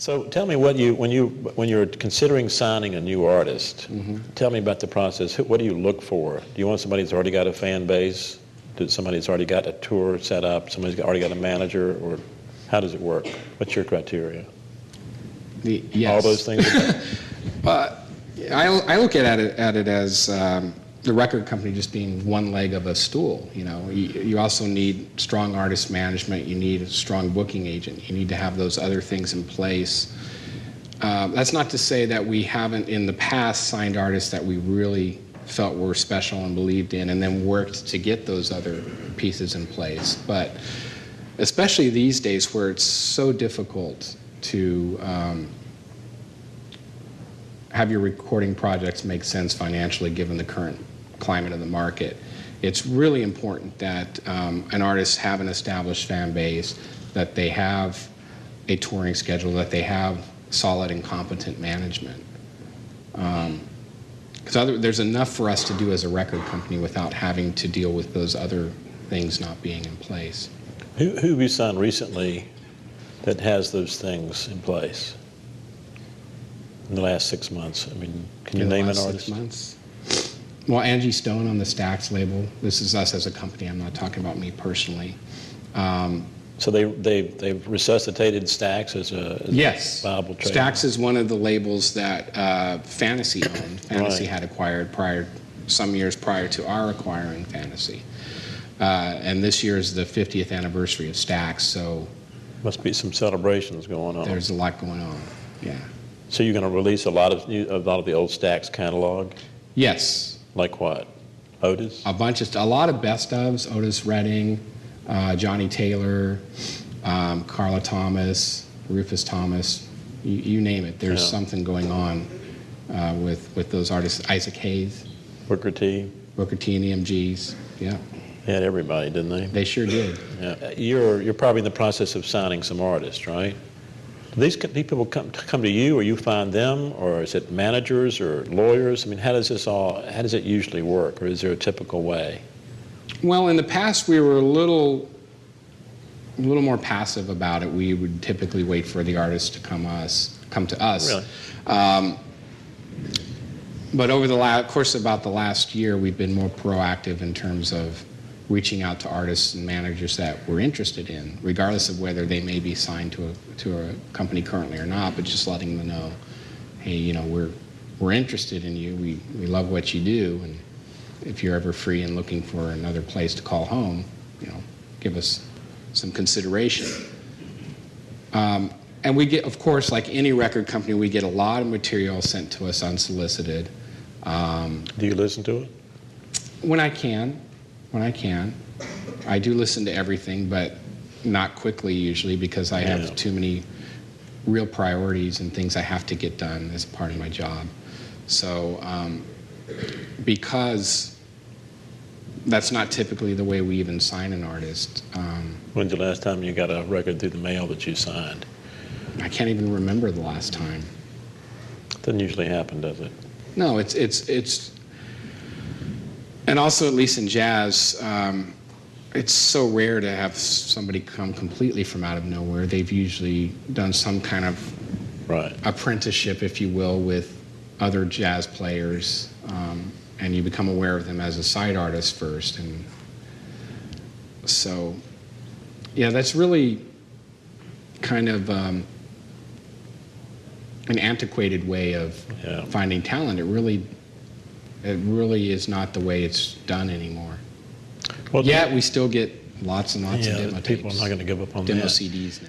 So tell me when you're considering signing a new artist, tell me about the process. What do you look for? Do you want somebody that's already got a fan base? Somebody that's already got a tour set up? Somebody's already got a manager? Or how does it work? What's your criteria? Yes. All those things? I look at it as the record company just being one leg of a stool. You know, you also need strong artist management. You need a strong booking agent. You need to have those other things in place. That's not to say that we haven't in the past signed artists that we really felt were special and believed in, and then worked to get those other pieces in place. But especially these days where it's so difficult to have your recording projects make sense financially given the current climate of the market, it's really important that an artist have an established fan base, that they have a touring schedule, that they have solid and competent management. Because there's enough for us to do as a record company without having to deal with those other things not being in place. Who have you signed recently that has those things in place in the last 6 months? I mean, can you name an artist? 6 months? Well, Angie Stone on the Stax label. This is us as a company. I'm not talking about me personally. So they've resuscitated Stax as a viable trade? Stax is one of the labels that Fantasy owned. Fantasy had acquired some years prior to our acquiring Fantasy. And this year is the 50th anniversary of Stax, so... Must be some celebrations going on. There's a lot going on, yeah. So you're going to release a lot of the old Stax catalog? Yes. Like what? Otis? A lot of best ofs. Otis Redding, Johnny Taylor, Carla Thomas, Rufus Thomas, you name it. There's something going on with those artists. Isaac Hayes. Booker T. Booker T and the MGs, yeah. They had everybody, didn't they? They sure did. Yeah. You're probably in the process of signing some artists, right? Do these people come to you, or you find them, or is it managers or lawyers? I mean, how does it usually work, or is there a typical way? Well, in the past, we were a little more passive about it. We would typically wait for the artist to come to us. Really? But over the course of about the last year, we've been more proactive in terms of reaching out to artists and managers that we're interested in, regardless of whether they may be signed to a company currently or not, but just letting them know, hey, you know, we're interested in you. We love what you do, and if you're ever free and looking for another place to call home, you know, give us some consideration. And we get, of course, like any record company, we get a lot of material sent to us unsolicited. Do you listen to it? When I can. I do listen to everything, but not quickly usually, because I have too many real priorities and things I have to get done as part of my job. So because that's not typically the way we even sign an artist. When's the last time you got a record through the mail that you signed? I can't even remember the last time. Doesn't usually happen, does it? No, it's and also, at least in jazz, it's so rare to have somebody come completely from out of nowhere. They've usually done some kind of apprenticeship, if you will, with other jazz players, and you become aware of them as a side artist first. And so, yeah, that's really kind of an antiquated way of finding talent. It really is not the way it's done anymore. Well, yet we still get lots and lots of demo tapes. People are not going to give up on demo that. CDs now.